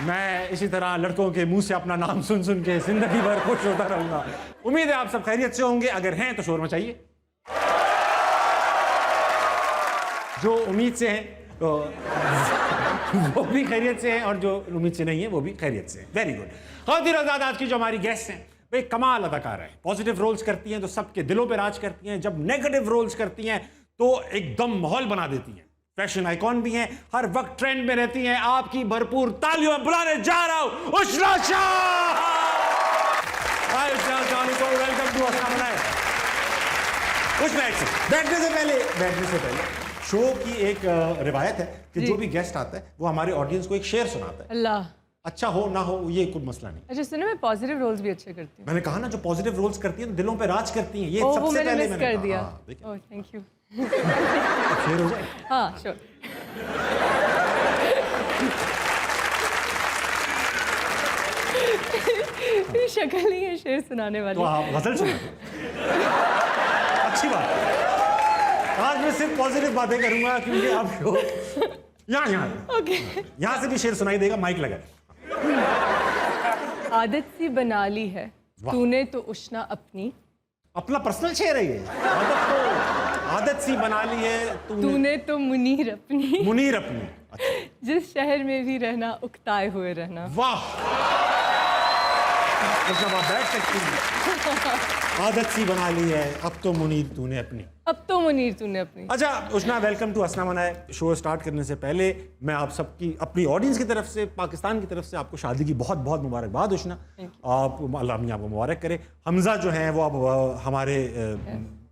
मैं इसी तरह लड़कों के मुंह से अपना नाम सुन सुन के जिंदगी भर खुश होता रहूंगा। उम्मीद है आप सब खैरियत से होंगे, अगर हैं तो शोर मचाइए। जो उम्मीद से हैं तो वो भी खैरियत से हैं, और जो उम्मीद से नहीं है वो भी खैरियत से हैं। Very good. ख़वातीन और हज़रात, आज की जो हमारी गेस्ट हैं वे कमाल अदाकार हैं। पॉजिटिव रोल्स करती हैं तो सबके दिलों पे राज करती हैं, जब नेगेटिव रोल्स करती हैं तो एकदम माहौल बना देती हैं। फैशन आइकॉन भी हैं, हर वक्त ट्रेंड में रहती हैं। आपकी भरपूर तालियों में बुलाने जा रहा हूं उशरा शाह। वेलकम टू अस्सलाम वालेकुम। बैठने से पहले शो की एक रिवायत है कि जो भी गेस्ट आता है वो हमारे ऑडियंस को एक शेर सुनाता है। अल्लाह, अच्छा हो ना हो ये कोई मसला नहीं। अच्छा सुनो, मैं पॉजिटिव रोल्स भी अच्छे करती हूँ। मैंने कहा ना, जो पॉजिटिव रोल्स करती हैं तो दिलों पे राज करती हैं। ये वो सबसे मैंने पहले मिस मैंने कर दिया। कहा। Oh thank you. शेर हो जाए। हाँ श्योर। शक्ल नहीं है शेर सुनाने वाली। तो आप गजल सुना। अच्छी बात है। आज मैं सिर्फ पॉजिटिव बातें करूंगा क्योंकि आप यहाँ ओके। यहाँ से भी शेर सुनाई देगा, माइक लगा। आदत सी बना ली है तूने तो उष्णा अपनी। अपना पर्सनल शेर है ये। आदत सी बना ली है तूने तो मुनीर अपनी। मुनीर अपनी। अच्छा। जिस शहर में भी रहना उकताए हुए रहना। वाह, आप बैठ सकती हैं। आदत सी बना ली है अब तो मुनीर तूने अपनी। अब तो मुनीर तूने अपनी। अच्छा उष्णा, वेलकम टू अस्सलाम वालेकुम। शो स्टार्ट करने से पहले मैं आप सबकी, अपनी ऑडियंस की तरफ से, पाकिस्तान की तरफ से आपको शादी की बहुत बहुत मुबारकबाद। उष्णा, आप अल्लाह मियां आपको मुबारक करे। हमजा जो हैं वो अब हमारे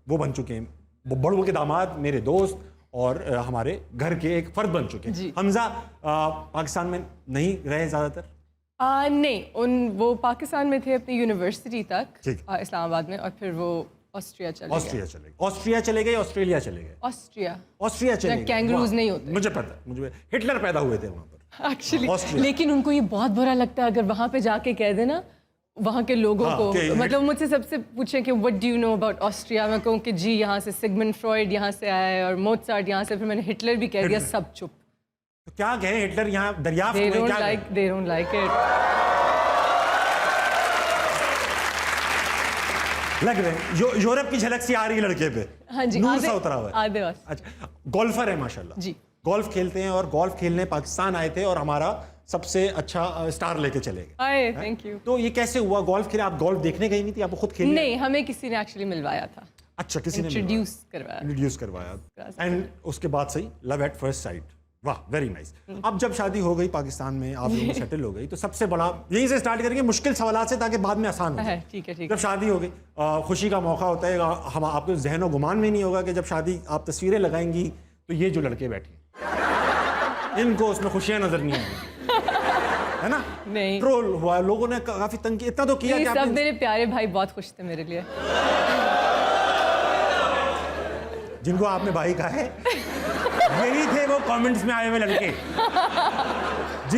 वो बन चुके हैं, बड़ों के दामाद, मेरे दोस्त और हमारे घर के एक फर्द बन चुके हैं। हमजा पाकिस्तान में नहीं रहे ज़्यादातर? नहीं, वो पाकिस्तान में थे अपनी यूनिवर्सिटी तक इस्लामाबाद में, और फिर वो ऑस्ट्रिया चले गए। ऑस्ट्रिया चले गए, ऑस्ट्रेलिया चले गए। ऑस्ट्रिया चले गए। कैंगरूज नहीं होते। मुझे पता, मुझे हिटलर पैदा हुए थे वहाँ पर एक्चुअली। लेकिन उनको ये बहुत बुरा लगता है अगर वहाँ पे जाके कह देना वहाँ के लोगों को, मतलब मुझसे सबसे पूछे कि what do you know about Austria, मैं कहूँ कि जी यहाँ से सिगमंड फ्रॉइड यहाँ से आया है और मोज़ार्ट यहाँ से, फिर मैंने हिटलर भी कह दिया, सब चुप। तो क्या कहें, हिटलर यहाँ दरियाफ्त में क्या they don't like it। लग रहे यूरोप की झलक सी आ रही है लड़के पे। हाँ जी, नूर सा उतरा हुआ है। आधे। अच्छा, गोल्फर है माशाल्लाह जी। गोल्फ खेलते हैं और गोल्फ खेलने पाकिस्तान आए थे और हमारा सबसे अच्छा स्टार लेके चले गए। Thank you. तो ये कैसे हुआ? गोल्फ खेले? आप गोल्फ देखने गई नहीं थी, आपको खुद खेलने? नहीं, हमें किसी ने एक्चुअली मिलवाया था। अच्छा, किसी ने इंट्रोड्यूस करवाया। एंड उसके बाद सही लव एट फर्स्ट साइट। वाह, वेरी नाइस। अब जब शादी हो गई पाकिस्तान में, आप लोग सेटल हो गई, तो सबसे बड़ा यहीं से स्टार्ट करेंगे मुश्किल सवाल से, ताकि बाद में आसान हो जाए। ठीक है। जब शादी हो गई, खुशी का मौका होता है, हम आपके जहनो गुमान में नहीं होगा कि जब शादी आप तस्वीरें लगाएंगी तो ये जो लड़के बैठे इनको उसमें खुशियां नजर नहीं आएंगी, है ना? नहीं, ट्रोल हुआ, लोगों ने काफी तंग किया, इतना तो किया कि सब मेरे प्यारे भाई बहुत खुश थे मेरे लिए। जिनको आपने भाई कहा है यही थे वो कमेंट्स में आए हुए लड़के।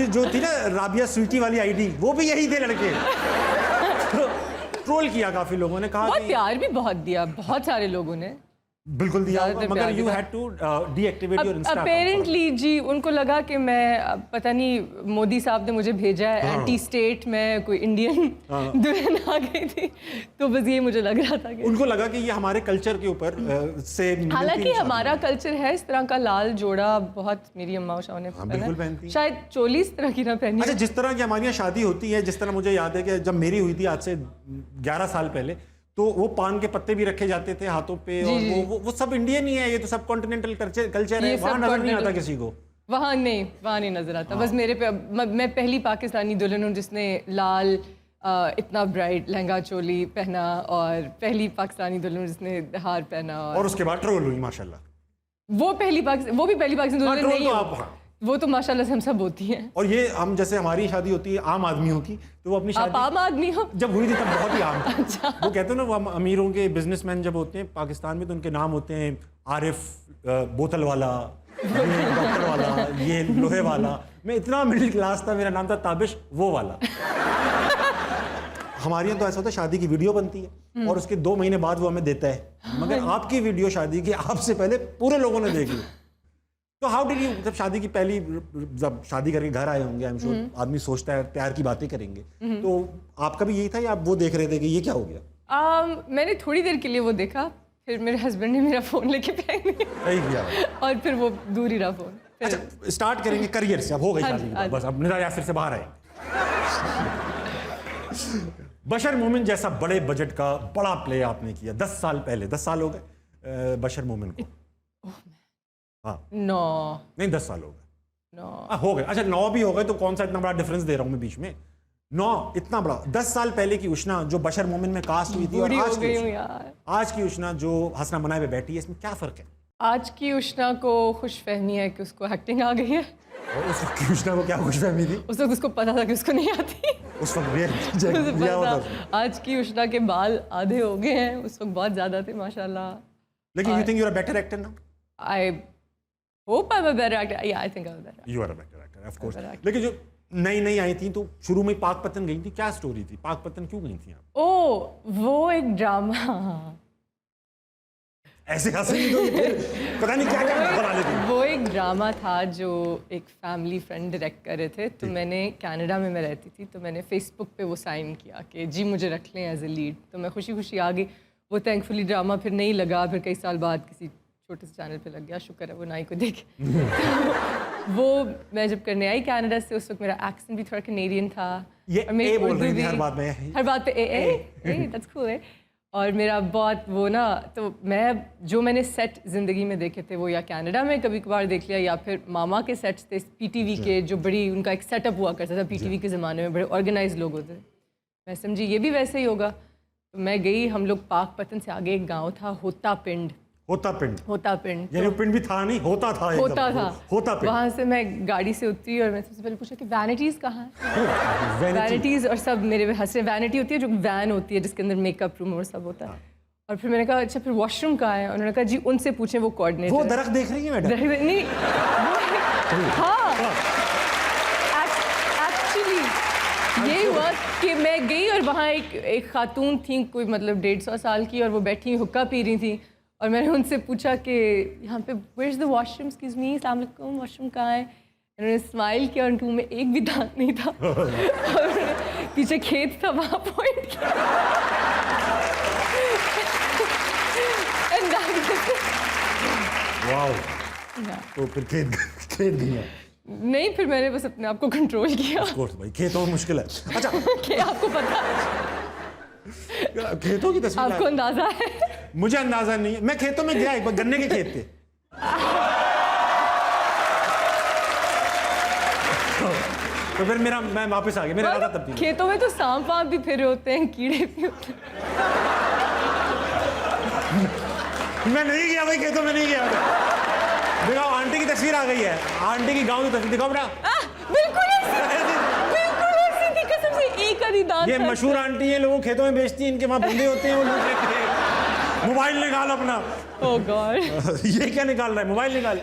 जो थी ना राबिया स्वीटी वाली आईडी, वो भी यही थे लड़के। ट्रोल किया काफी लोगों ने, कहा बहुत प्यार भी बहुत दिया, बहुत सारे लोगों ने बिल्कुल दिया होगा, मगर you had to deactivate your insta. Apparently जी, उनको लगा कि मैं पता नहीं मोदी साहब ने मुझे भेजा है, एंटी स्टेट में कोई इंडियन दुल्हन आ गई थी, तो बस ये मुझे लग रहा था कि उनको लगा कि ये हमारे कल्चर के ऊपर से, हालांकि हमारा कल्चर है इस तरह का लाल जोड़ा, बहुत मेरी अम्मा शाह ने पहना, शायद चोली इस तरह की ना पहनी। अच्छा, जिस तरह की हमारी यहाँ शादी होती है, जिस तरह मुझे याद है कि जब मेरी हुई थी आज से 11 साल पहले, तो वो पान के पत्ते भी रखे जाते थे हाथों पे, और वो सब इंडियन ही है, ये तो सब कॉन्टिनेंटल कल्चर है, वहाँ नजर नहीं आता किसी को। वहाँ नहीं नजर आता। बस मेरे पे, मैं पहली पाकिस्तानी दुल्हन हूँ जिसने लाल इतना ब्राइट लहंगा चोली पहना, और पहली पाकिस्तानी दुल्हन जिसने हार पहना, और उसके बाद ट्रोल हुई माशाल्लाह। वो भी पहली पाकिस्तानी दुल्हन नहीं है, वो तो माशाल्लाह से हम सब होती हैं। और ये हम जैसे हमारी शादी होती है आम आदमियों की, तो वो अपनी शादी, आप आम आदमी हो? जब हुई थी तब बहुत ही आम था। अच्छा। वो कहते हैं ना, वो अमीरों के बिजनेसमैन जब होते हैं पाकिस्तान में, तो उनके नाम होते हैं आरिफ बोतल वाला, ये डॉक्टर वाला, ये लोहे वाला। मैं इतना मिडिल क्लास था, मेरा नाम था ताबिश वो वाला। हमारे यहाँ तो ऐसा होता है, शादी की वीडियो बनती है और उसके 2 महीने बाद वो हमें देता है, मगर आपकी वीडियो शादी की आपसे पहले पूरे लोगों ने देखी। तो हाउ डिड यू, जब शादी की पहली, जब शादी करके घर आए होंगे, आई एम श्योर आदमी सोचता है प्यार की बातें करेंगे, तो आपका भी यही था या आप वो देख रहे थे कि ये क्या हो गया? मैंने थोड़ी देर के लिए वो देखा, फिर मेरे हस्बैंड ने मेरा फ़ोन लेके फेंक दिया सही किया। और फिर वो दूर ही रहा फ़ोन। अच्छा, स्टार्ट करेंगे करियर से। अब हो गई शादी की बात, बस अब निदा यासिर से बाहर आए। बशर मोमिन जैसा बड़े बजट का बड़ा प्ले आपने किया 10 साल पहले। 10 साल हो गए बशर मोमिन को? हाँ 9 नहीं 10 साल हो गए। 9 हो गए। अच्छा 9 भी हो गए तो कौन सा इतना बड़ा डिफरेंस दे रहा हूँ मैं बीच में? 9 इतना बड़ा। 10 साल पहले की उष्णा जो बशर मोमिन में कास्ट हुई थी और आज की उष्णा जो हसना मनाए पे बैठी है, इसमें क्या फर्क है? आज की उष्णा को खुशफहमी है कि उसको एक्टिंग आ गई है। और उस वक्त की उष्णा को क्या खुशफहमी थी? उस वक्त उसको पता था कि उसको नहीं आती। उस वक्त आज की उष्णा के बाल आधे हो गए हैं, उस वक्त बहुत ज्यादा थे माशाल्लाह। लेकिन you think you're a better actor now? I hope I'm a better actor. Yeah, I think I'm a better actor. You are a better actor, of course. लेकिन जो नई आई थी तो शुरू में पाकपतन गई थी, क्या स्टोरी थी? पाकपतन क्यों गई थी आप? ओह वो एक ड्रामा। ऐसे हंसी तो पता नहीं क्या क्या बना लेती। वो एक ड्रामा था जो एक फैमिली फ्रेंड डायरेक्ट कर रहे थे, तो मैंने कनाडा में मैं रहती थी, तो मैंने फेसबुक पे वो साइन किया कि जी मुझे रख लें एज ए लीड। तो मैं खुशी खुशी आ गई। वो थैंकफुली ड्रामा फिर नहीं लगा, फिर कई साल बाद किसी छोटे से चैनल पे लग गया, शुक्र है वो नाई को देखे। वो मैं जब करने आई कनाडा से, उस वक्त मेरा एक्सेंट भी थोड़ा कैनेडियन था। ये ए बोल रही थी हर बात में। हर बात पे ए दैट्स कूल है। और मेरा बहुत वो ना, तो मैं जो मैंने सेट ज़िंदगी में देखे थे वो या कनाडा में कभी कभार देख लिया, या फिर मामा के सेट्स थे पीटीवी के, जो बड़ी उनका एक सेटअप हुआ करता था पीटीवी के ज़माने में, बड़े ऑर्गेनाइज लोग होते थे। मैं समझी ये भी वैसे ही होगा। तो मैं गई, हम लोग पाकपतन से आगे एक गाँव था होता पिंड। यानी पिंड भी था नहीं, होता था। वहाँ से मैं गाड़ी से उतरी और मैं सबसे पहले पूछा कि वैनिटीज़ कहाँ है? वैनिटीज़, और सब मेरे हंस रहे। वैनिटी होती है जो वैन होती है जिसके अंदर मेकअप रूम और सब होता है। और फिर मैंने कहा अच्छा फिर वॉशरूम कहाँ है? उन्होंने कहा जी उनसे पूछें, वो कोऑर्डिनेटर। वो दरख्त देख रही है मैडम? नहीं, हाँ एक्चुअली यही हुआ कि मैं गई और वहाँ एक खातून थी, कोई मतलब 150 साल की, और वो बैठी हुक्का पी रही थी। और मैंने उनसे पूछा कि यहाँ पे where is the washroom, excuse me, अस्सलाम वालेकुम, वॉशरूम कहाँ है? उन्होंने स्माइल किया, उनके मुंह में एक भी दांत नहीं था। और पीछे खेत था, वहाँ पॉइंट किया। वाओ। तो फिर खेत गया? नहीं, फिर मैंने बस अपने आप को कंट्रोल किया। ऑफ कोर्स भाई, खेतों में मुश्किल है। अच्छा आपको पता है? खेतों की तस्वीर आपको अंदाजा है? मुझे अंदाजा नहीं है। मैं खेतों में गया एक बार, गन्ने के खेत थे। तो फिर मैं वापस आ गया, मेरा इरादा तब्दील। खेतों में तो सांप वाप भी फिर होते हैं, कीड़े भी होते हैं। मैं नहीं गया भाई, खेतों में नहीं गया। दिखाओ, आंटी की तस्वीर आ गई है, आंटी की गांव की तस्वीर दिखाओ बेटा। बिल्कुल एक आधी दांत। ये मशहूर आंटी है, लोगों खेतों में बेचती हैं, इनके वहां बंदे होते हैं, वो लूट लेते हैं। मोबाइल निकाल अपना। ओह गॉड, ये क्या निकाल रहा है? मोबाइल निकाल।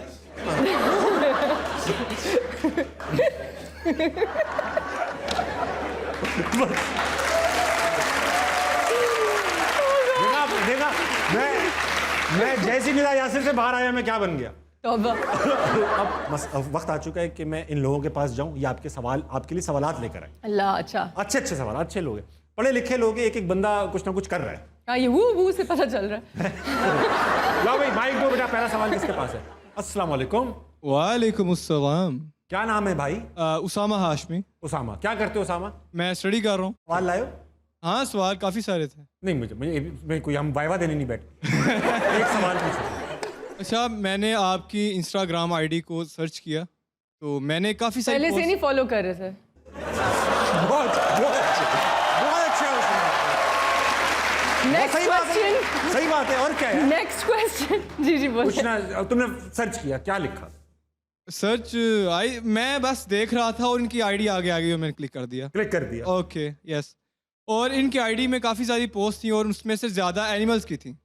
देखा मैं जैसी निदा यासिर से बाहर आया, मैं क्या बन गया? अब वक्त आ चुका है कि मैं इन लोगों के पास जाऊं, ये आपके लिए सवालात लेकर आए। अल्लाह, अच्छा अच्छे सवाल, अच्छे लोग हैं, पढ़े लिखे लोग हैं, एक बंदा कुछ ना कुछ कर रहा है। हाँ, ये वो से पता चल रहा है। लो भाई, माइक दो बेटा, पहला सवाल किसके पास है? अस्सलाम वालेकुम। वालेकुम अस्सलाम। क्या नाम है भाई? उसामा हाशमी। उसामा, क्या करते हो उसामा? मैं स्टडी कर रहा हूँ। सवाल लाए हो? हाँ, सवाल काफ़ी सारे थे। नहीं, मुझे कोई हम वाइवा देने नहीं बैठे। एक सवाल पूछो। अच्छा, मैंने आपकी इंस्टाग्राम आईडी को सर्च किया तो मैंने काफ़ी सारे पहले से नहीं फॉलो कर रहे थे। बहुत अच्छा। Next question. सही बात है, और क्या है? Next question. जी बोलिए। पूछना, तुमने सर्च किया, क्या लिखा? सर्च मैं बस देख रहा था और इनकी आईडी आगे आ गई और मैंने क्लिक कर दिया। Okay, yes. और इनकी आईडी में काफ़ी सारी पोस्ट थी और उसमें से ज़्यादा एनिमल्स की थी।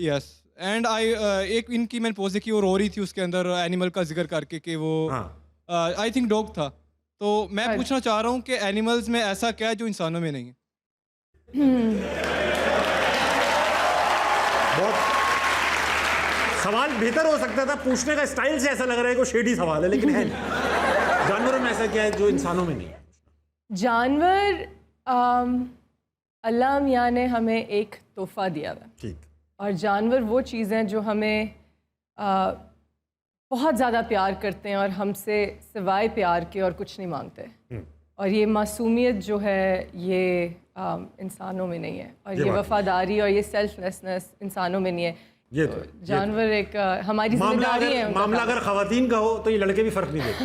यस। एंड एक इनकी मैंने पोस्ट देखी, वो रो रही थी उसके अंदर एनिमल का जिक्र करके कि वो आई थिंक डॉग था। तो मैं पूछना चाह रहा हूँ कि एनिमल्स में ऐसा क्या है जो इंसानों में नहीं है? बहुत सवाल बेहतर हो सकता था, पूछने का स्टाइल से ऐसा लग रहा है कि शेडी सवाल है, लेकिन है नहीं। जानवरों में ऐसा क्या है जो इंसानों में नहीं है? जानवर अल्लाह मियाँ ने हमें एक तोहफा दिया है। ठीक। और जानवर वो चीज़ें जो हमें बहुत ज़्यादा प्यार करते हैं और हमसे सिवाय प्यार के और कुछ नहीं मांगते। और ये मासूमियत जो है ये इंसानों में नहीं है, और ये वफादारी और ये सेल्फलेसनेस इंसानों में नहीं है। ये तो जानवर एक हमारी जिम्मेदारी है। मामला अगर खवातीन का हो तो ये लड़के भी फर्क नहीं देते।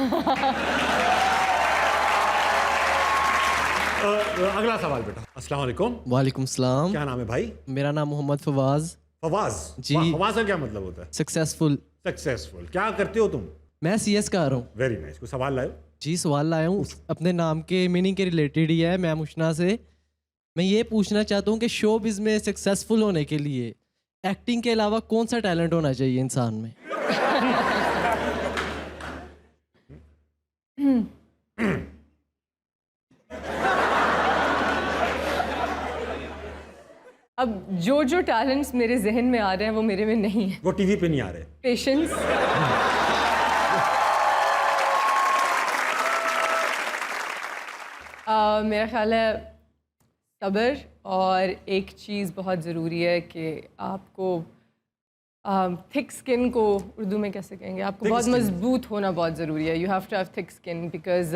अगला सवाल बेटा। अस्सलाम वालेकुम। वालेकुम सलाम। क्या नाम है भाई? मेरा नाम मोहम्मद फवाज। फवाज जी। फवाज का क्या मतलब होता है? सक्सेसफुल। सक्सेसफुल। क्या करते हो तुम? मैं सीएस कर रहा हूँ। Very nice. कोई सवाल लाए? जी सवाल लाया हूँ, अपने नाम के मीनिंग के रिलेटेड ही है। मैं मुशना से मैं ये पूछना चाहता हूँ कि शोबिज़ में सक्सेसफुल होने के लिए एक्टिंग के अलावा कौन सा टैलेंट होना चाहिए इंसान में? अब जो टैलेंट्स मेरे जहन में आ रहे हैं वो मेरे में नहीं है। वो टीवी पे नहीं आ रहे। पेशेंस, मेरा ख्याल है सब्र, और एक चीज़ बहुत ज़रूरी है कि आपको थिक स्किन को उर्दू में कैसे कहेंगे, आपको बहुत मजबूत होना बहुत ज़रूरी है। You have to have thick skin because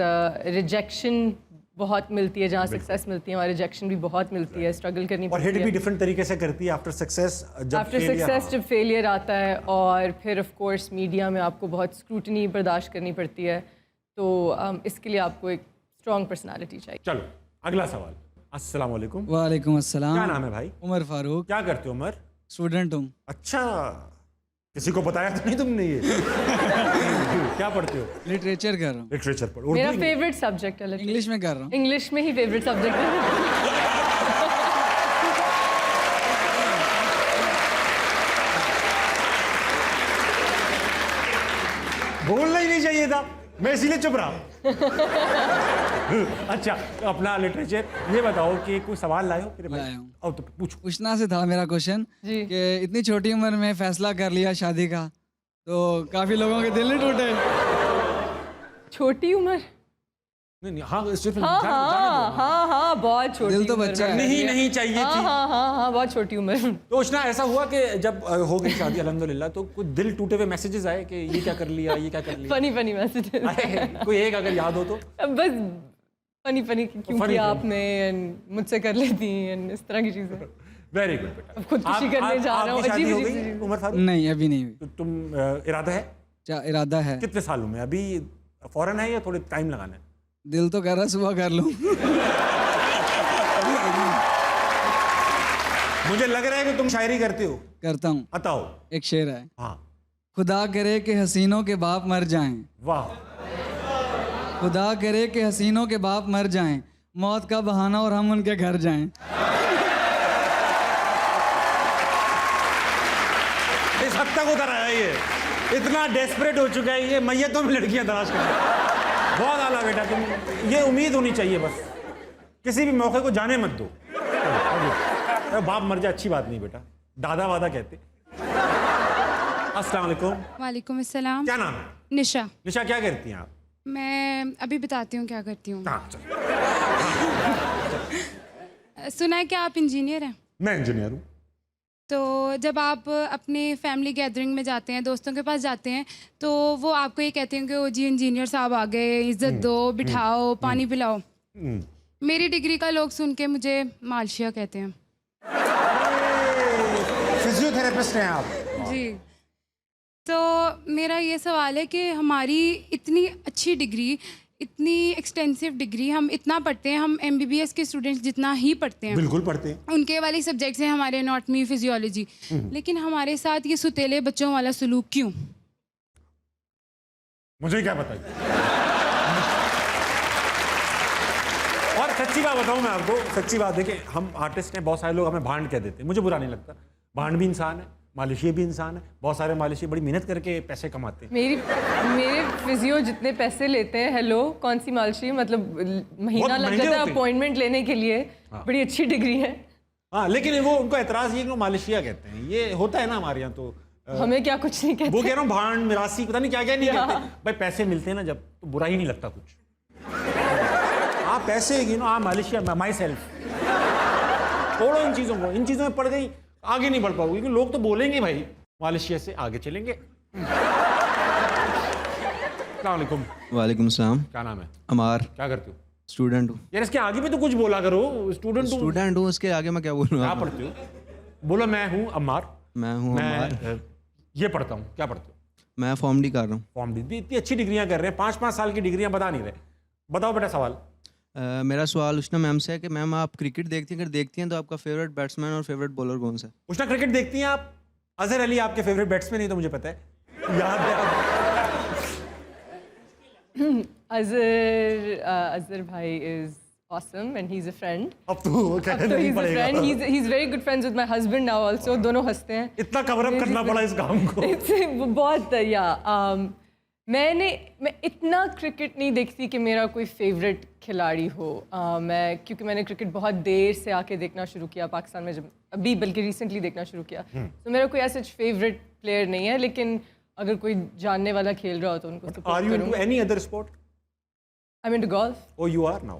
rejection बहुत मिलती है, जहाँ सक्सेस मिलती है वहाँ रिजेक्शन भी बहुत मिलती है, स्ट्रगल करनी और पड़ती हिट है। भी डिफरेंट तरीके से करती है आफ्टर सक्सेस। जब फेलियर आता है, और फिर ऑफ कोर्स मीडिया में आपको बहुत स्क्रूटनी बर्दाश्त करनी पड़ती है, तो इसके लिए आपको एक स्ट्रॉन्ग पर्सनालिटी चाहिए। चलो अगला सवाल। अस्सलाम वालेकुम। वालेकुम अस्सलाम। क्या नाम है भाई? उमर फारूक। क्या करते हो उमर? स्टूडेंट हूँ। अच्छा, किसी को बताया तो नहीं तुमने ये? क्या पढ़ते हो? लिटरेचर कर रहा हूँ। लिटरेचर पढ़। मेरा फेवरेट सब्जेक्ट है इंग्लिश में कर रहा हूँ। इंग्लिश में ही फेवरेट सब्जेक्ट है। बोलना ही नहीं चाहिए था, मैं इसीलिए चुप रहा। अच्छा, अपना लिटरेचर ये बताओ कि कोई सवाल लाए हो? लाया हूँ। आओ तो पूछो। पूछना से था मेरा क्वेश्चन जी। कि इतनी छोटी उम्र में फैसला कर लिया शादी का, तो काफी लोगों के दिल नहीं टूटे? छोटी उम्र? नहीं, हाँ सिर्फ हाँ, बहुत छोटी दिल तो उम्र बच्चा में। है। नहीं चाहिए थी। हाँ, बहुत छोटी उम्र। तो उसना ऐसा हुआ कि जब हो गई शादी अल्हम्दुलिल्लाह, तो कुछ दिल टूटे हुए मैसेजेस आए कि ये क्या कर लिया, ये क्या कर लिया? फनी मैसेजेस आए? कोई एक अगर याद हो तो। बस फनी क्यों किया आपने, मुझसे कर लेती, इस तरह की चीजें। वेरी गुड बेटा। खुदकुशी करने जा रहा हूँ। शादी हो गई उमर फारूक? नहीं, अभी नहीं हुई। तो तुम इरादा है? क्या इरादा है? कितने सालों में? अभी फौरन है या थोड़े टाइम लगाना है? दिल तो कह रहा सुबह कर लूँ। मुझे लग रहा है कि तुम शायरी करते हो। करता हूँ। बताओ। एक शेर है। हाँ। खुदा करे कि हसीनों के बाप मर जाएं। वाह। खुदा करे कि हसीनों के बाप मर जाएं, मौत का बहाना और हम उनके घर जाएं। इस हद तक उतर आया ये, इतना डेस्परेट हो चुका है ये, मैयतों में लड़कियां तलाश कर रहा है। बहुत आला बेटा तुम, ये उम्मीद होनी चाहिए बस, किसी भी मौके को जाने मत दो। बाप मर जाए अच्छी बात नहीं बेटा, दादा वादा कहते। अस्सलाम वालेकुम। वालेकुम अस्सलाम। क्या नाम है? निशा। निशा, क्या करती हैं आप? मैं अभी बताती हूँ क्या करती हूँ। हाँ, चलो। सुना है कि आप इंजीनियर हैं? मैं इंजीनियर हूँ। तो जब आप अपने फैमिली गैदरिंग में जाते हैं, दोस्तों के पास जाते हैं, तो वो आपको ये कहते हैं कि ओ जी इंजीनियर साहब आ गए, इज्जत दो, बिठाओ, पानी पिलाओ। मेरी डिग्री का लोग सुन के मुझे मालशिया कहते हैं। फिजियोथेरेपिस्ट हैं आप? जी। तो मेरा ये सवाल है कि हमारी इतनी अच्छी डिग्री, इतनी एक्सटेंसिव डिग्री, हम इतना पढ़ते हैं, हम MBBS के स्टूडेंट्स जितना ही पढ़ते हैं, बिल्कुल पढ़ते हैं, उनके वाले सब्जेक्ट्स हैं हमारे एनाटॉमी, फिजियोलॉजी, लेकिन हमारे साथ ये सुतेले बच्चों वाला सलूक क्यों? मुझे क्या पता। और सच्ची बात बताऊं मैं आपको, सच्ची बात है कि हम आर्टिस्ट हैं, बहुत सारे लोग हमें भांड कह देते हैं, मुझे बुरा नहीं लगता। भांड भी इंसान है, मालिशी भी इंसान है, बहुत सारे मालिशी बड़ी मेहनत करके पैसे कमाते हैं। मेरे फिजियो जितने पैसे लेते हैं, हेलो कौन सी मालिशी, मतलब महीना लग जाता है अपॉइंटमेंट लेने के लिए। हाँ। बड़ी अच्छी डिग्री है। हाँ, लेकिन वो उनको एतराज़ ये कि वो मालिशिया कहते हैं, ये होता है ना हमारे यहाँ, तो हमें क्या कुछ नहीं कहते। वो कह रहा हूँ भांड मिरासी पता नहीं क्या क्या नहीं कहते भाई। पैसे मिलते हैं ना जब तो बुरा ही नहीं लगता कुछ। आप पैसे आप मालिशिया माई सेल्फ छोड़ो इन चीजों को। इन चीजों में पड़ गई आगे नहीं बढ़ पाओगे क्योंकि लोग तो बोलेंगे भाई मालिशिया से आगे चलेंगे। अस्सलाम वालेकुम। वालेकुम सलाम। क्या नाम है? अमार। क्या करते हो? स्टूडेंट हूँ। यार इसके आगे भी तो कुछ बोला करो। स्टूडेंट हूँ, उसके आगे मैं क्या बोलूँगा? क्या पढ़ते हो? बोलो मैं हूँ अम्मार। मैं हूँ अम्मार। ये पढ़ता हूँ। क्या पढ़ते हो? मैं फॉर्म डी कर रहा हूँ। Form D. इतनी अच्छी डिग्रियां कर रहे हैं, 5-5 साल की डिग्रियां बता नहीं रहे। बताओ बेटा सवाल। मेरा सवाल उष्णा मैम से है कि मैम आप क्रिकेट देखती हैं? अगर देखती हैं तो आपका फेवरेट बैट्समैन और फेवरेट बॉलर कौन सा है? उष्णा क्रिकेट देखती हैं आप? अजहर अली आपके फेवरेट बैट्समैन नहीं तो मुझे पता है। याद है? अजहर भाई is awesome and he's a friend. अब तो कहना नहीं he's a पड़ेगा। friend. He's very good friends with my husband now also. दोनों हंसते हैं। इतना कवर अप करना पड़ा इस काम को। वो बहुत मैं इतना क्रिकेट नहीं देखती कि मेरा कोई फेवरेट खिलाड़ी हो। क्योंकि मैंने क्रिकेट बहुत देर से आके देखना शुरू किया पाकिस्तान में, जब अभी बल्कि रिसेंटली देखना शुरू किया। तो मेरा कोई ऐसा फेवरेट प्लेयर नहीं है, लेकिन अगर कोई जानने वाला खेल रहा हो तो उनको support Are you into any other sport? I'm into golf. Oh, you are now.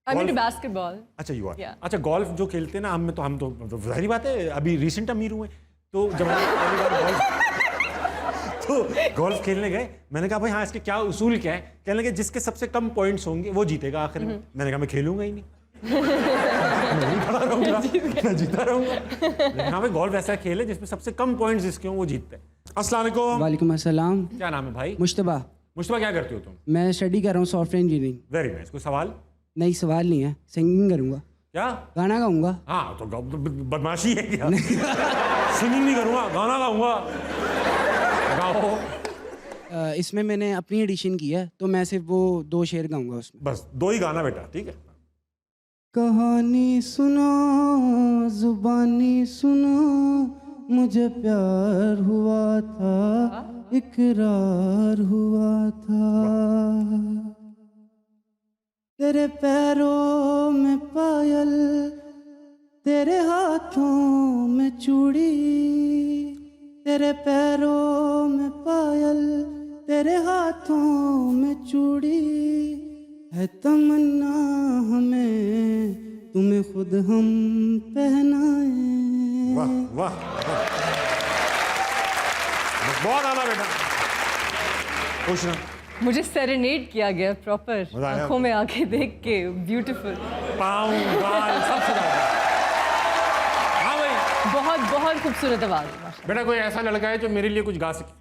I'm into basketball. अच्छा you are. Yeah. अच्छा गोल्फ जो खेलते हैं ना हम तो जाहिर बात है अभी रिसेंट अमीर हुए तो जब हम पहली बार गोल्फ खेलने गए मैंने कहा भाई हाँ इसके क्या उसूल क्या है? कहने लगे जिसके सबसे कम पॉइंट्स होंगे वो जीतेगा आखिर में। मैंने कहा मैं खेलूंगा ही नहीं। मैं खड़ा रहूंगा, मैं जीता रहूंगा। लेकिन हाँ भाई गोल्फ ऐसा खेल है जिसमें सबसे कम पॉइंट्स जिसके हों वो जीतते हैं। अस्सलाम वालेकुम। वालेकुम अस्सलाम। क्या नाम है भाई? मुश्तबा। मुश्तबा क्या करते हो तुम? मैं स्टडी कर रहा हूँ सॉफ्टवेयर इंजीनियरिंग। Very nice. कोई सवाल? नहीं सवाल नहीं है, सिंगिंग करूँगा। क्या? गाना गाऊंगा। हाँ तो बदमाशी है क्या? सिंगिंग नहीं करूँगा, गाना गाऊंगा। गाओ। इसमें मैंने अपनी एडिशन की है तो मैं सिर्फ वो 2 शेर गाऊंगा उसमें। बस 2 ही गाना बेटा, ठीक है? कहानी सुनो जुबानी सुनो, मुझे प्यार हुआ था इकरार हुआ था, तेरे पैरों में पायल तेरे हाथों में चूड़ी, तेरे पैरों में पायल तेरे हाथों में चूड़ी, है तमन्ना हमें तुम्हें खुद हम पहनाएं। वाह वाह वाह, बहुत आना बेटा। खुश रहो। मुझे सेरेनेड किया गया प्रॉपर, मजा आया? आंखों में आके देख के, ब्यूटीफुल। पाँव गाल सब सजा दिया। हाँ भाई बहुत बहुत खूबसूरत आवाज़ है। बेटा कोई ऐसा लड़का है जो मेरे लिए कुछ गा सके।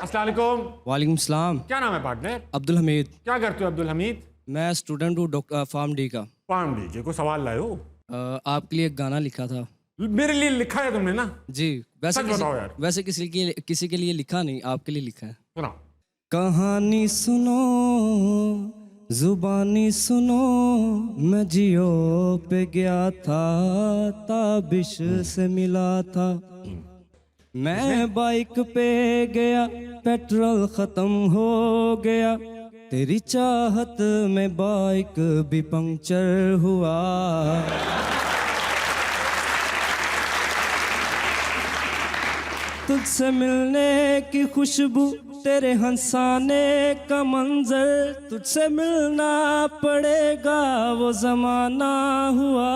अस्सलाम वालेकुम। वालेकुम सलाम। क्या नाम है पार्टनर? अब्दुल हमीद। क्या करते हो अब्दुल हमीद? मैं स्टूडेंट हूँ फार्म डी का। फार्म डी के कोई सवाल लाए हो? आपके लिए एक गाना लिखा था। मेरे लिए लिखा है तुमने ना? जी। वैसे सच बताओ यार। वैसे किसी के लिए लिखा नहीं, आपके लिए लिखा है। सुनाओ। कहानी सुनो जुबानी सुनो, मैं जियो पे गया था ताबिश से मिला था, मैं बाइक पे गया पेट्रोल खत्म हो गया, तेरी चाहत में बाइक भी पंक्चर हुआ, तुझसे मिलने की खुशबू तेरे हंसाने का मंजर, तुझसे मिलना पड़ेगा वो जमाना हुआ,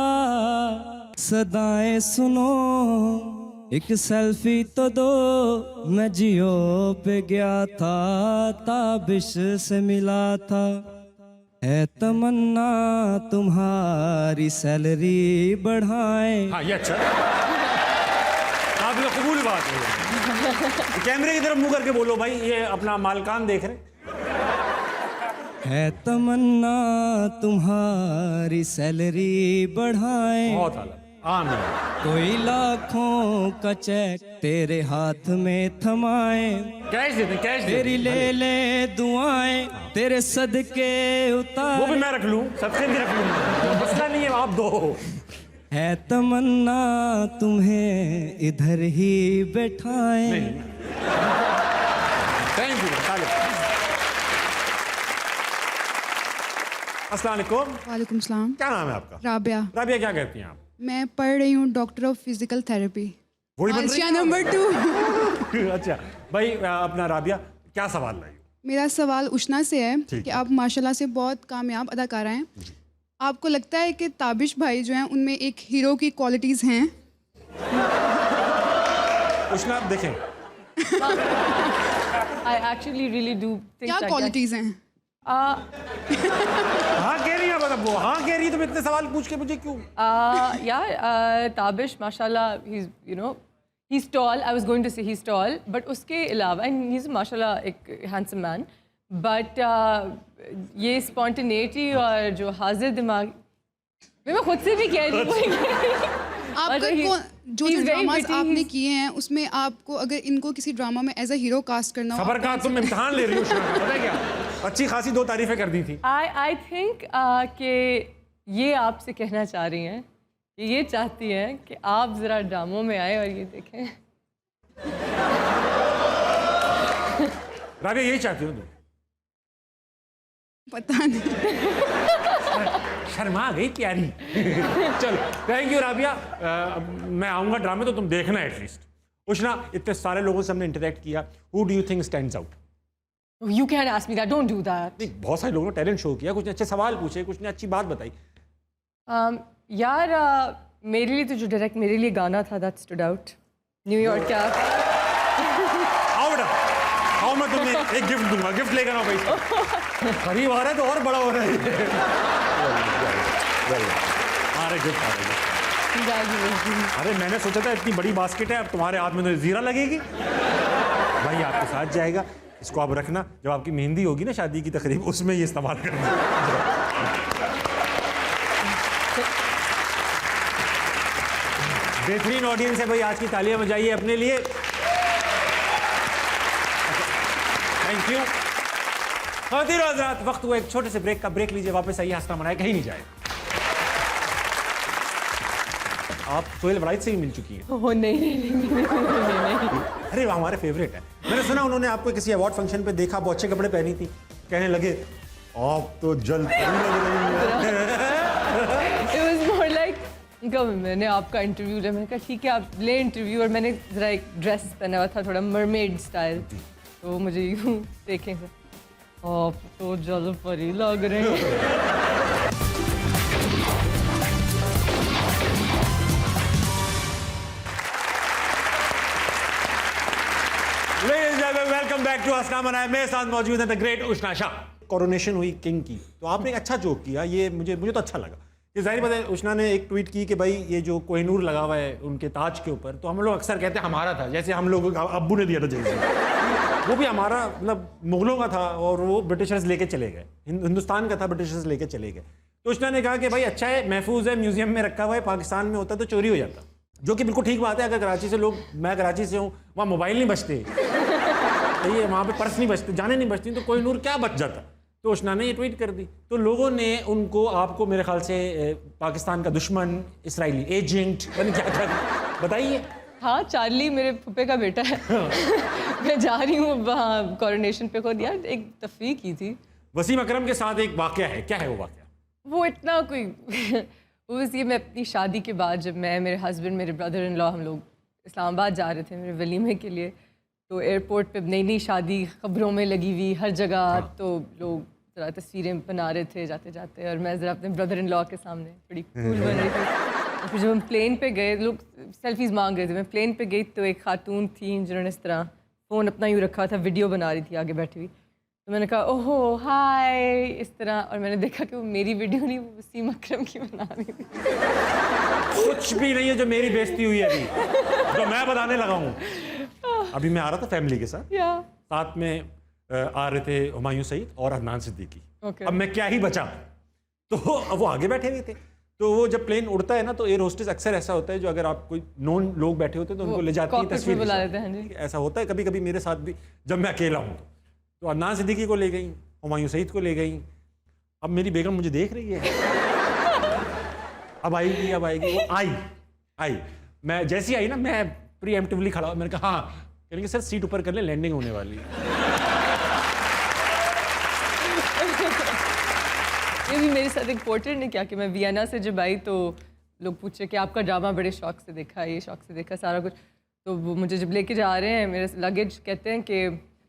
सदाएं सुनो एक सेल्फी तो दो, मैं जियो पे गया था ताबिश से मिला था, है तमन्ना तुम्हारी सैलरी बढ़ाएं। हाँ ये अच्छा काबिल कबूल बात है। कैमरे की तरफ मुंह करके बोलो भाई, ये अपना मालकान देख रहे। है तमन्ना तुम्हारी सैलरी बढ़ाएं, बहुत आला। आमीन। कोई लाखों का चेक तेरे हाथ में थमाए, कैश देते कैश देते। तेरी ले ले दुआएं तेरे सदके वो उतार, भी मैं रख लूं, सबसे भी रख लूं, मसला नहीं है, आप दो। है तमन्ना तुम्हें इधर ही बैठाएं। Thank you. अस्सलाम वालेकुम। वालेकुम सलाम। क्या नाम है आपका? राबिया। राबिया क्या करती हैं आप? मैं पढ़ रही हूँ डॉक्टर ऑफ फिजिकल थेरेपी। वही बन रही आशिया है? नंबर 2। अच्छा भाई, अपना राबिया क्या सवाल लाई? मेरा सवाल उष्णा से है ठीक कि है। आप माशाल्लाह से बहुत कामयाब अदाकारा हैं। आपको लगता है कि ताबिश भाई जो हैं उनमें एक हीरो की क्वालिटीज़ हैं? उष्णा देखें, I actually really do think क्या that. क्वालिटीज़ हैं? Uh, हाँ कह रही है, मतलब वो हाँ कह रही है, तुम इतने सवाल पूछ के मुझे क्यों? यार ताबिश माशाल्लाह, he's tall. I was going to say he's tall, but उसके अलावा and he's माशाल्लाह एक handsome man. But ये spontaneity और जो हाजिर दिमाग, मैं खुद से भी कह रही हूँ। आपका जो ड्रामास आपने किए हैं उसमें आपको अगर इनको किसी ड्रामा में एज अ हीरो कास्ट करना हो, खबर का तुम इम्तिहान ले रही हो उष्णा का, पता है क्या? अच्छी खासी 2 तारीफें कर दी थी। I think कि ये आपसे कहना चाह रही हैं कि ये चाहती हैं कि आप ज़रा ड्रामों में आए और ये देखें। राबिया यही चाहती हो तुम? पता नहीं। शर्मा गई प्यारी। चलो थैंक यू राबिया। मैं आऊँगा ड्रामे तो तुम देखना एटलीस्ट। उष्णा, इतने सारे लोगों से हमने इंटरेक्ट किया, who do you think stands out? You can't ask me that. Don't do that. नहीं, बहुत सारे लोगों ने टैलेंट शो किया, कुछ ने अच्छे सवाल पूछे, कुछ ने अच्छी बात बताई। यार मेरे लिए तो जो डायरेक्ट मेरे लिए गाना था that stood out. न्यूयॉर्क का। आओ बेटा, आओ, मैं तुम्हें एक गिफ्ट दूंगा, गिफ्ट लेकर आओ भाई। करीब आ रहा है तो और बड़ा हो रहा है। आ रहे गिफ्ट, आ रहे। अरे मैंने सोचा था इतनी बड़ी बास्केट है, अब तुम्हारे हाथ में तो जीरा लगेगी। भाई आपके साथ जाएगा, इसको आप रखना, जब आपकी मेहंदी होगी ना शादी की तकरीब, उसमें ये इस्तेमाल करना। बेहतरीन ऑडियंस है भाई, आज की तालियां बजाइए अपने लिए। Thank you. खातिन और हज़रात, वक्त हुआ एक छोटे से ब्रेक का। ब्रेक लीजिए, वापस आइए, हंसना मनाए, कहीं नहीं जाए। आप सोहेल वराइद से ही मिल चुकी हैं। ओह नहीं। अरे वो हमारे फेवरेट है। मैंने सुना उन्होंने आपको किसी अवार्ड फंक्शन पे देखा, बहुत अच्छे कपड़े पहनी थी, कहने लगे आप तो जल लग रही हैं। It was more like कब मैंने आपका इंटरव्यू लिया, मैंने कहा ठीक है आप ले इंटरव्यू, और मैंने ज़रा एक ड्रेस पहना हुआ था थोड़ा मरमेड स्टाइल, तो मुझे यूँ देखें आप तो जल परी लग रहे हैं। वेलकम बैक टू हंसना मनाए। मेरे साथ मौजूद है the great Ushana Shah. Coronation हुई किंग की, तो आपने एक अच्छा जोक किया, ये मुझे तो अच्छा लगा। ये जाहिर बात है, उष्णा ने एक ट्वीट की कि भाई ये जो कोहिनूर लगा हुआ है उनके ताज के ऊपर, तो हम लोग अक्सर कहते हैं हमारा था, जैसे हम लोग अब्बू ने दिया था जैसे, वो भी हमारा मतलब मुगलों का था और वो ब्रिटिशर्स लेके चले गए, हिंदुस्तान का था, ब्रिटिशर्स लेके चले गए। तो उष्णा ने कहा कि भाई अच्छा है, महफूज है, म्यूजियम में रखा हुआ है, पाकिस्तान में होता तो चोरी हो जाता, जो कि बिल्कुल ठीक बात है। अगर कराची से लोग, मैं कराची से हूँ, वहाँ मोबाइल नहीं बचते, ये वहाँ पे पर्स नहीं बचते, जाने नहीं बचती, तो कोहिनूर क्या बच जाता। तो उष्णा ने ये ट्वीट कर दी, तो लोगों ने उनको, आपको मेरे ख्याल से पाकिस्तान का दुश्मन, इसराइली एजेंट, क्या क्या बताइए। हाँ, चार्ली मेरे फुप्पे का बेटा है। मैं जा रही हूँ वहाँ कोरोनेशन पे, खुद यार एक तफरीह की थी। वसीम अकरम के साथ एक वाकया है, क्या है वो वाकया? वो इतना कोई वो बस ये, मैं अपनी शादी के बाद जब मैं, मेरे हस्बैंड, मेरे ब्रदर इन लॉ, हम लोग इस्लामाबाद जा रहे थे मेरे वलीमे के लिए, तो एयरपोर्ट पे नई नई शादी खबरों में लगी हुई हर जगह, तो लोग ज़रा तस्वीरें बना रहे थे जाते जाते, और मैं ज़रा अपने ब्रदर इन लॉ के सामने बड़ी कूल बन रही थी। और फिर जब हम प्लेन पे गए, लोग सेल्फीज़ मांग रहे थे, मैं प्लेन पे गई तो एक खातून थी जिन्होंने इस तरह फ़ोन अपना यूँ रखा था, वीडियो बना रही थी आगे बैठी हुई, तो मैंने कहा ओहो हाय इस तरह, और मैंने देखा कि वो मेरी वीडियो नहीं, वो वसीम अकरम की बना रही थी। कुछ भी नहीं है जो मेरी बेइज्जती हुई है अभी, जो मैं बताने लगा हूँ। अभी मैं आ रहा था फैमिली के साथ, साथ में आ रहे थे हुमायूं सईद और अदनान सिद्दीकी। अब मैं क्या ही बचा, तो वो आगे बैठे हुए थे। तो वो जब प्लेन उड़ता है ना, तो एयर होस्टेस अक्सर ऐसा होता है, जो अगर आप कोई नॉन लोग बैठे होते हैं तो उनको ले जाती है तस्वीर बुला लेते हैं। ऐसा होता है कभी कभी मेरे साथ भी, जब मैं अकेला हूँ तो अदनान सिद्दीकी को ले गई, हुमायूं सईद को ले गई। अब मेरी बेगम मुझे देख रही है, अब आएगी अब आएगी। वो आई मैं जैसी आई ना, मैं प्रीएम्प्टिवली खड़ा, मैंने कहा हाँ, कहेंगे सर सीट ऊपर कर ले, लैंडिंग होने वाली है। ये भी मेरे साथ एक पोर्टर ने क्या कि मैं वियना से जब आई तो लोग पूछे कि आपका ड्रामा बड़े शौक से देखा, ये शौक से देखा सारा कुछ, तो वो मुझे जब लेके जा रहे हैं मेरे लगेज, कहते हैं कि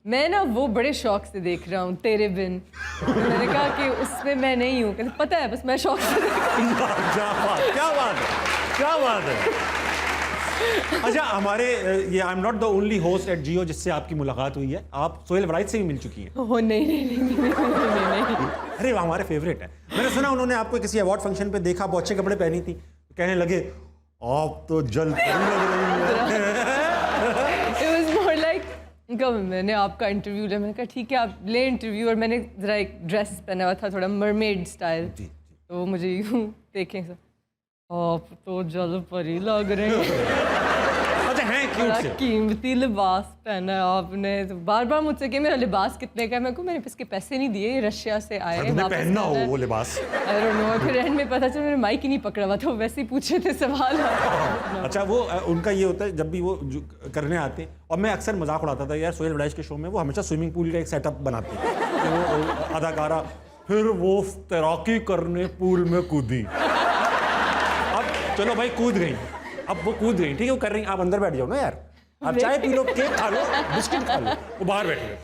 मैं ना वो बड़े शौक से देख रहा हूँ तेरे बिन। तो मैंने कहा कि उसमें मैं नहीं हूँ। कहते पता है, बस मैं शौक से देख रहा हूँ। क्या बात है। अच्छा, हमारे ये I am not the only host at Jio जिससे आपकी मुलाकात हुई है। आप सोहेल वराइद से भी मिल चुकी हैं। ओह नहीं। अरे वो हमारे फेवरेट है। मैंने सुना उन्होंने आपको किसी अवार्ड फंक्शन पे देखा, बहुत अच्छे कपड़े पहनी थी, कहने लगे आप तो जल परी लग रही हैं। It was more like, मैंने आपका इंटरव्यू लिया। मैंने कहा ठीक है आप ले इंटरव्यू, और मैंने ज़रा एक ड्रेस पहना हुआ था थोड़ा मरमेड स्टाइल, तो वो मुझे यूँ देखें सर, आप तो जल परी लग रहे हैं। अच्छा हैं क्यूट बड़ा से। कीमती लिबास पहना है आपने। तो बार बार मुझसे कि मेरा लिबास कितने का है। मैं को मैंने इसके पैसे नहीं दिए, रशिया से आए हैं, तुम्हें पहनना हो वो लिबास। I don't know. फिर एंड में पता चला मैंने माइक ही नहीं पकड़ा हुआ था, वैसे ही पूछे थे सवाल। अच्छा, वो उनका ये होता है जब भी वो करने आते हैं, और मैं अक्सर मजाक उड़ाता था यार सोहेल वड़ैच के शो में वो हमेशा स्विमिंग पूल का एक सेटअप बनाते हैं। तो वो अदाकारा फिर वो तैराकी करने पूल में कूदी। अब चलो भाई कूद गई, अब वो कूद गई, ठीक है वो कर रही, आप अंदर बैठ जाओ ना यार, आप चाय पी लो, केक खा लो, बिस्किट खा लो, वो बाहर बैठे हैं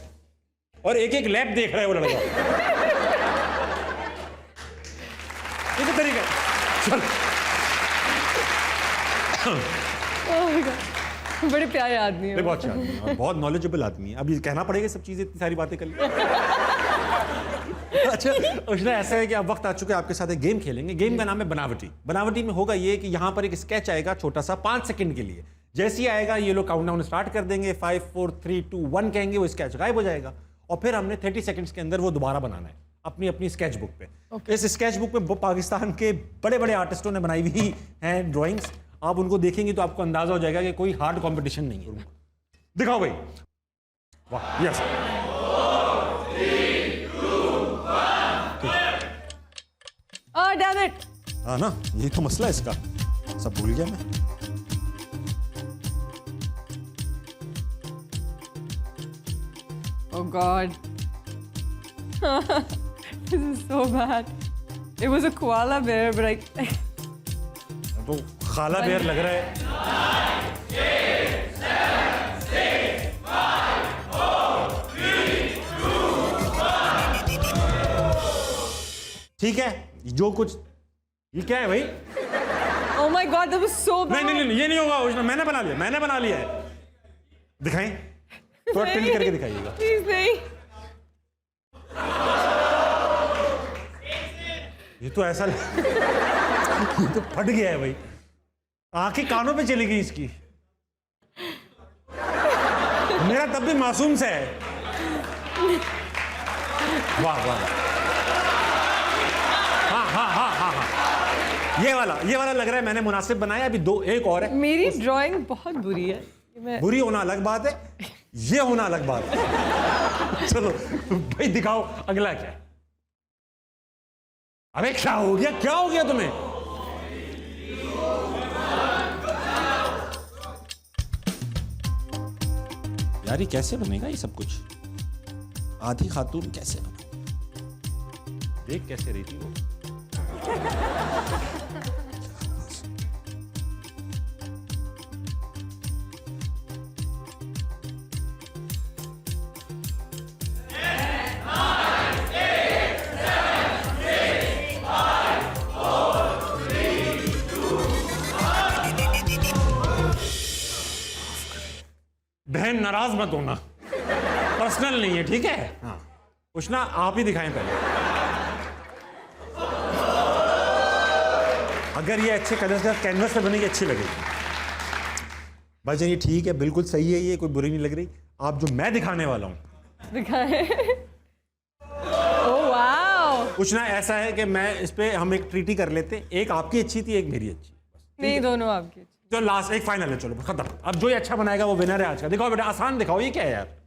और एक एक लैप देख रहा है वो लड़का। ये तो तरीका चल। बड़े प्यारे आदमी है, बहुत अच्छा आदमी है और बहुत नॉलेजेबल आदमी है। अब ये कहना पड़ेगा सब चीजें, इतनी सारी बातें कर ली। अच्छा उष्णा, ऐसा है कि अब वक्त आ चुका है आपके साथ एक गेम खेलेंगे। गेम का नाम है बनावटी। बनावटी में होगा ये कि यहाँ पर एक स्केच आएगा छोटा सा 5 सेकंड के लिए। जैसे ही आएगा ये लोग काउंटडाउन स्टार्ट कर देंगे, 5 4 3 2 1 कहेंगे, वो स्केच गायब हो जाएगा और फिर हमने 30 सेकंड्स के अंदर वो दोबारा बनाना है अपनी अपनी स्केच बुक पे। इस स्केच बुक में पाकिस्तान के बड़े बड़े आर्टिस्टों ने बनाई हुई हैं ड्राइंग्स। आप उनको देखेंगे तो आपको अंदाजा हो जाएगा कि कोई हार्ड कॉम्पिटिशन नहीं है। दिखाओ भाई। वाह, यस। Oh, damn it! हाँ ना, यही तो मसला है इसका, सब भूल गया मैं। Oh God. This is so bad. It was a koala bear, but I... तो खाला बेर लग रहा है। ठीक है, जो कुछ ये क्या है भाई? Oh my God, that was so bad. नहीं, ये नहीं होगा उष्णा, मैंने बना लिया है। दिखाएं, थोड़ा टिल्ट करके दिखाइएगा। Please नहीं। ये तो ऐसा ये तो फट गया है भाई, आंखें कानों पे चली गई इसकी। मेरा तब भी मासूम सा है। वाह वाह, हाँ। ये वाला लग रहा है मैंने मुनासिब बनाया। अभी एक और है। मेरी ड्राइंग बहुत बुरी है। बुरी होना अलग बात है, ये होना अलग बात है। चलो भाई दिखाओ अगला क्या है। अबे क्या हो गया तुम्हें? यार ये कैसे बनेगा ये सब कुछ? आधी खातून कैसे बना? देख कैसे रही थी वो। बहन नाराज मत होना, पर्सनल नहीं है, ठीक है? हाँ उष्णा आप ही दिखाएं पहले। अगर ये अच्छे कलर का कैनवस पे बनेगी अच्छी लगेगी। भाईजान ये ठीक है, बिल्कुल सही है, ये कोई बुरी नहीं लग रही। आप जो मैं दिखाने वाला हूं दिखाएं। Oh wow. उष्णा ऐसा है कि मैं इस पे हम एक ट्रीटी कर लेते हैं, एक आपकी अच्छी थी एक मेरी अच्छी। नहीं, दोनों आपके। तो लास्ट एक फाइनल है, चलो खत्म। अब जो ये अच्छा बनाएगा वो विनर है आज का। दिखाओ बेटा, आसान दिखाओ, ये क्या है यार?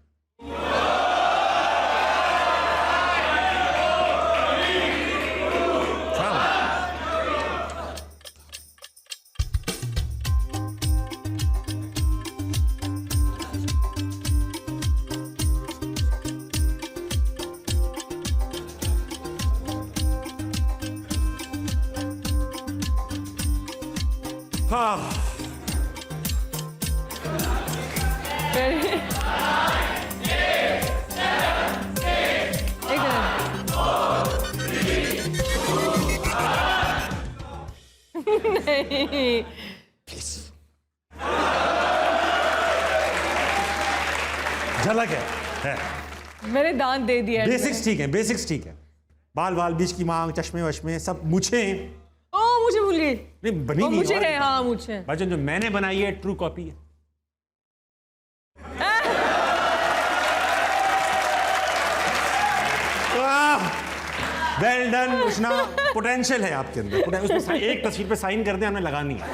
हाँ नहीं झलक है। मैंने दांत दे दिया। बेसिक्स ठीक है, बेसिक्स ठीक है। बाल बाल, बीच की मांग, चश्मे वश्मे सब, मूछे ओ मुझे भूल गई। नहीं बनी नहीं। मुझे है, हाँ मुझे। भाईजान जो मैंने बनाई है ट्रू कॉपी है। वेल डन उष्णा, पोटेंशियल है आपके अंदर। उसमें एक तस्वीर पे साइन कर दे, हमें लगानी है।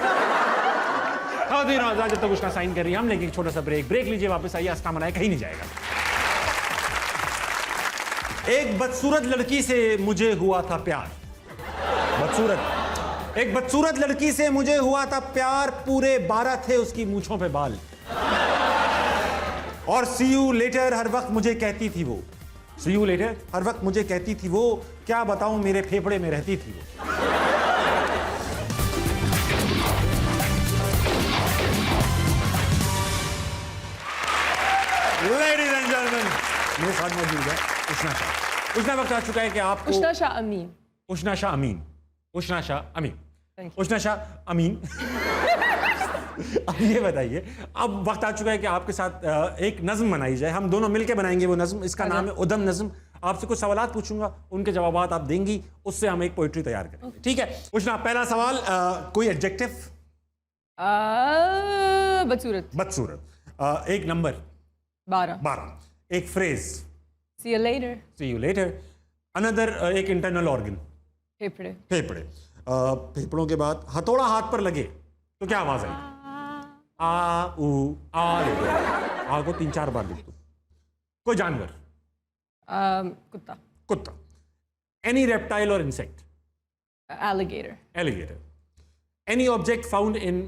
जब तक उष्णा साइन कर रही है, हम लेंगे एक छोटा सा ब्रेक लीजिए, वापस आइए। आस्था मनाए कहीं नहीं जाएगा। एक बदसूरत लड़की से मुझे हुआ था प्यार। एक बदसूरत लड़की से मुझे हुआ था प्यार, पूरे 12 थे उसकी मूंछों पे बाल। और सी यू लेटर हर वक्त मुझे कहती थी वो। सी यू लेटर हर वक्त मुझे कहती थी वो, क्या बताऊं मेरे फेफड़े में रहती थी वो। Ladies and gentlemen, मेरे साथ मौजूद है उष्णा शाह। उष्णा, वक्त आ चुका है कि आपको उष्णा शाह अमीन। उष्णा शाह अमीन। उष्णा शाह अमीन। उष्णा शाह अमीन। अब ये बताइए, अब वक्त आ चुका है कि आपके साथ एक नज्म बनाई जाए। हम दोनों मिलकर बनाएंगे वो नज्म। इसका नाम है उदम नज्म। आपसे कुछ सवालात पूछूंगा, उनके जवाबात आप देंगी, उससे हम एक पोइट्री तैयार करेंगे। ठीक है उष्णा, पहला सवाल, कोई एडजेक्टिव? बदसूरत। बदसूरत। एक नंबर? 12। एक phrase? See you later। See you later। Another, एक इंटरनल ऑर्गन? फेफड़े। फेफड़े। फेफड़ों के बाद हथौड़ा हाथ पर लगे तो क्या आवाज आएगी? आ उ आ। आ को 3-4 बार लिख दो। कोई जानवर? कुत्ता। कुत्ता। एनी रेप्टाइल और insect? Alligator। Alligator. Any object found in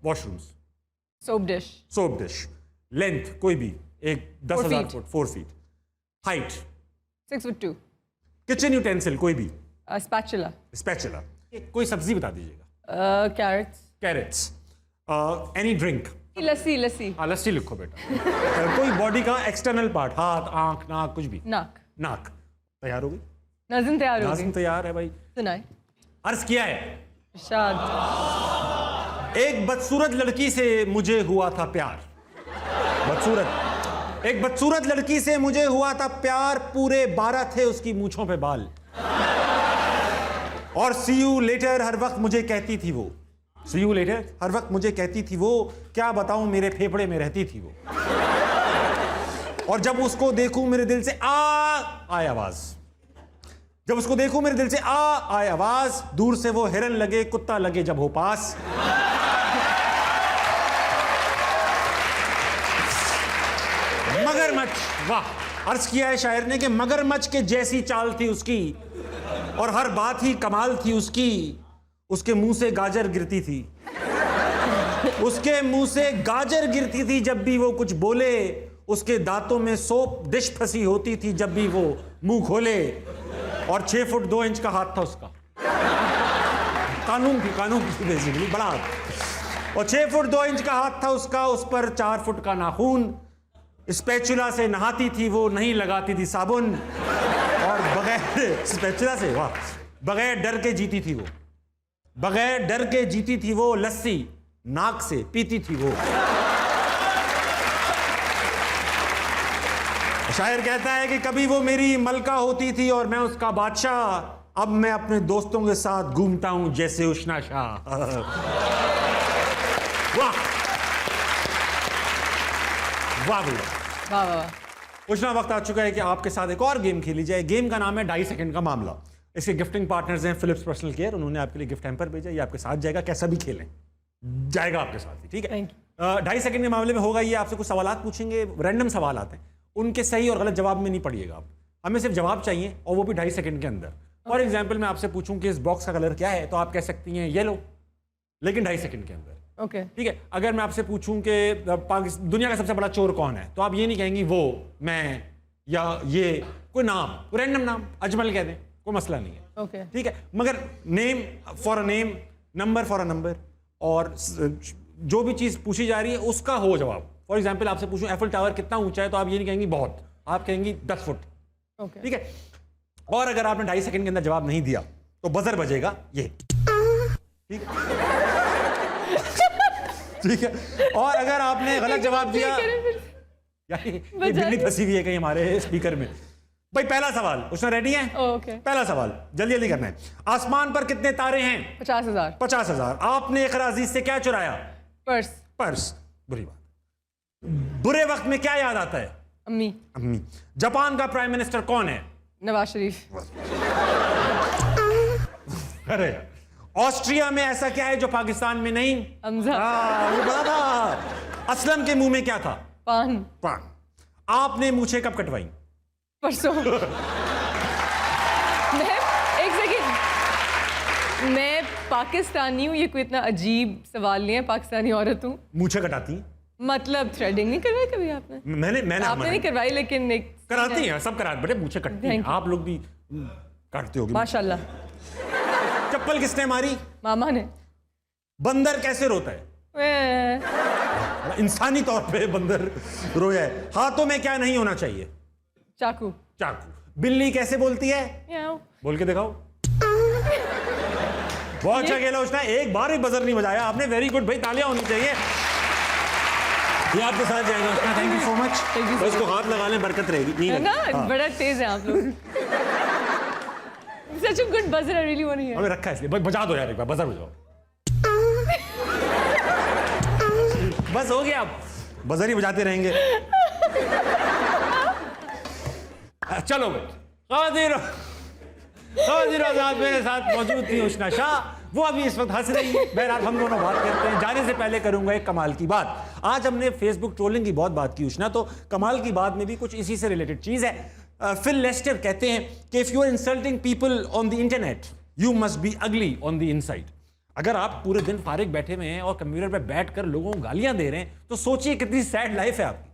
washrooms? Soap dish। Soap dish. Length कोई भी, एक 10,000 foot, 4 feet. Height? 6'2". Kitchen utensil कोई भी? Spatula। स्पैचुला। कोई सब्जी बता दीजिएगा। Carrots। कैरेट्स। Any drink? लस्सी। लस्सी लिखो बेटा। कोई बॉडी का एक्सटर्नल पार्ट, हाथ, आंख, नाक, कुछ भी? नाक। तैयार हो गई? नज़म तैयार हो गई। नज़म तैयार है भाई। सुनाए। अर्ज किया है। शाद। एक बदसूरत लड़की से मुझे हुआ था प्यार। एक बदसूरत लड़की से मुझे हुआ था प्यार, पूरे 12 थे उसकी मूंछों पे बाल। और सी यू लेटर हर वक्त मुझे कहती थी वो। सी यू लेटर हर वक्त मुझे कहती थी वो, क्या बताऊं मेरे फेफड़े में रहती थी वो। और जब उसको देखूं मेरे दिल से आए आवाज। जब उसको देखूं मेरे दिल से आए आवाज। दूर से वो हिरन लगे, कुत्ता लगे जब हो पास। मगरमच्छ। वाह, अर्ज किया है शायर ने कि मगरमच्छ के जैसी चाल थी उसकी, और हर बात ही कमाल थी उसकी। उसके मुंह से गाजर गिरती थी। उसके मुंह से गाजर गिरती थी जब भी वो कुछ बोले। उसके दांतों में सोप डिश फंसी होती थी जब भी वो मुंह खोले। और 6 फुट 2 इंच का हाथ था उसका। कानून की बेसिकली बड़ा हाथ। और 6 फुट 2 इंच का हाथ था उसका, उस पर 4 फुट का नाखून। स्पैचुला से नहाती थी वो, नहीं लगाती थी साबुन। और बगैर स्पैचुला से, वाह, बगैर डर के जीती थी वो। बगैर डर के जीती थी वो, लस्सी नाक से पीती थी वो। शायर कहता है कि कभी वो मेरी मलका होती थी और मैं उसका बादशाह। अब मैं अपने दोस्तों के साथ घूमता हूं जैसे उष्णा शाह। वाह वाह वाह। उष्णा, वक्त आ चुका है कि आपके साथ एक और गेम खेली जाए। गेम का नाम है 2.5 सेकंड का मामला। इसके गिफ्टिंग पार्टनर्स हैं फिलिप्स पर्सनल केयर। उन्होंने आपके लिए गिफ्ट हैम्पर भेजा। ये आपके साथ जाएगा, कैसा भी खेलें जाएगा आपके साथ ही, ठीक है। 2.5 सेकंड के मामले में होगा ये, आपसे कुछ सवाल पूछेंगे, रैंडम सवाल आते हैं, उनके सही और गलत जवाब में नहीं पड़िएगा आप। हमें सिर्फ जवाब चाहिए, और वो भी 2.5 सेकंड के अंदर। फॉर एग्जाम्पल, मैं आपसे पूछूं कि इस बॉक्स का कलर क्या है, तो आप कह सकती हैं येलो, लेकिन 2.5 सेकंड के अंदर। ओके, ठीक है। अगर मैं आपसे पूछूं कि दुनिया का सबसे बड़ा चोर कौन है, तो आप ये नहीं कहेंगी वो, मैं, या ये, कोई नाम, कोई रैंडम नाम, अजमल कह दें, कोई मसला नहीं है। ओके, ठीक है। मगर name for a name, number for a number, और जो भी चीज पूछी जा रही है उसका हो जवाब। फॉर एग्जाम्पल, आपसे पूछूं एफिल टावर कितना ऊंचा है, तो आप ये नहीं कहेंगी बहुत, आप कहेंगी 10 फुट। ओके, ठीक है। और अगर आपने 2.5 सेकंड के अंदर जवाब नहीं दिया तो बजर बजेगा ये। ठीक है, और अगर आपने गलत जवाब दिया, यार ये बिल्ली फंसी हुई है कहीं हमारे स्पीकर में। भाई पहला सवाल, उसने रेडी है? ओके। पहला सवाल जल्दी जल्दी करना है। आसमान पर कितने तारे हैं? 50,000। 50,000। आपने एक अजीज से क्या चुराया? पर्स। पर्स। बुरी बात। बुरे वक्त में क्या याद आता है? अम्मी। अम्मी। जापान का प्राइम मिनिस्टर कौन है? नवाज शरीफ। अरे ऑस्ट्रिया में ऐसा क्या है जो पाकिस्तान में नहीं? हमजा। वो पता था। असलम के मुंह में क्या था? पान। पान। आपने मूछें कब कटवाई? परसों। मैं एक सेकंड, मैं पाकिस्तानी हूँ, ये कोई इतना अजीब सवाल नहीं है, पाकिस्तानी औरत हूँ। मूछें कटाती? मतलब थ्रेडिंग नहीं करवाई कभी आपने? मैंने आपने नहीं करवाई, लेकिन एक कराती हैं, सब कराते, बड़े मूछें कटती हैं। आप लोग भी काटते होगे। माशाल्लाह। चप्पल किसने मारी? मामा ने। बंदर कैसे रोता है? इंसानी तौर पे बंदर रोया है। हाथों में क्या नहीं होना चाहिए? चाकू। चाकू। बिल्ली कैसे बोलती है? म्याऊ। बोल के दिखाओ। बहुत अच्छा खेला उसने, एक बार भी बजर नहीं बजाया आपने। वेरी गुड भाई, तालियां होनी चाहिए। ये आपके साथ जाएगा उसका। Thank you so much. बस को हाथ लगा लें, बरकत रहेगी। नहीं है ना, हाँ। बड़ा तेज है आप लोग। Such a good buzzer, I really want to hear. हमें रखा है इसलिए। बजा दो यार एक बार, बजर बजाओ। बस हो गया, अब बजर ही बजाते रहेंगे। चलो भाई, खादिर आजाद मेरे साथ मौजूद थी उष्णा शाह, वो अभी इस वक्त हंस रही है। बहरहाल हम दोनों बात करते हैं। जाने से पहले करूंगा एक कमाल की बात। आज हमने फेसबुक ट्रोलिंग की बहुत बात की उष्णा, तो कमाल की बात में भी कुछ इसी से रिलेटेड चीज है। फिल लेस्टर कहते हैं कि if you are insulting people on the internet you must be ugly on the inside. अगर आप पूरे दिन फारिग बैठे हुए हैं और कंप्यूटर पर बैठकर लोगों को गालियां दे रहे हैं, तो सोचिए कितनी सैड लाइफ है आपकी।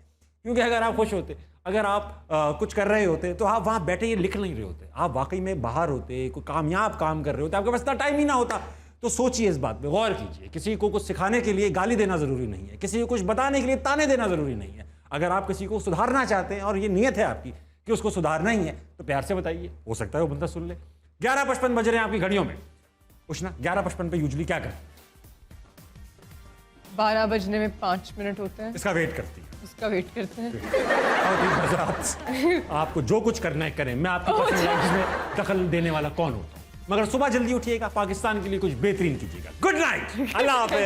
क्योंकि अगर आप खुश होते, अगर आप कुछ कर रहे होते, तो आप वहां बैठे ये लिख नहीं रहे होते, आप वाकई में बाहर होते, कोई कामयाब काम कर रहे होते, आपके पास इतना टाइम ही ना होता। तो सोचिए इस बात पे, गौर कीजिए। किसी को कुछ सिखाने के लिए गाली देना जरूरी नहीं है, किसी को कुछ बताने के लिए ताने देना जरूरी नहीं है। अगर आप किसी को सुधारना चाहते हैं और ये नीयत है आपकी कि उसको सुधारना ही है, तो प्यार से बताइए, हो सकता है वो बंदा सुन ले। 11:55 बज रहे हैं आपकी घड़ियों में। उष्णा 11:55 पे यूजुअली क्या करते? 12 बजने में 5 मिनट होते हैं। इसका वेट करती है। उसका वेट करते हैं। आपको जो कुछ करना है करें, मैं आपकी पर्सनल लाइफ में दखल देने वाला कौन होता हूं। मगर सुबह जल्दी उठिएगा, पाकिस्तान के लिए कुछ बेहतरीन कीजिएगा। गुड नाइट, अल्लाह हाफिज।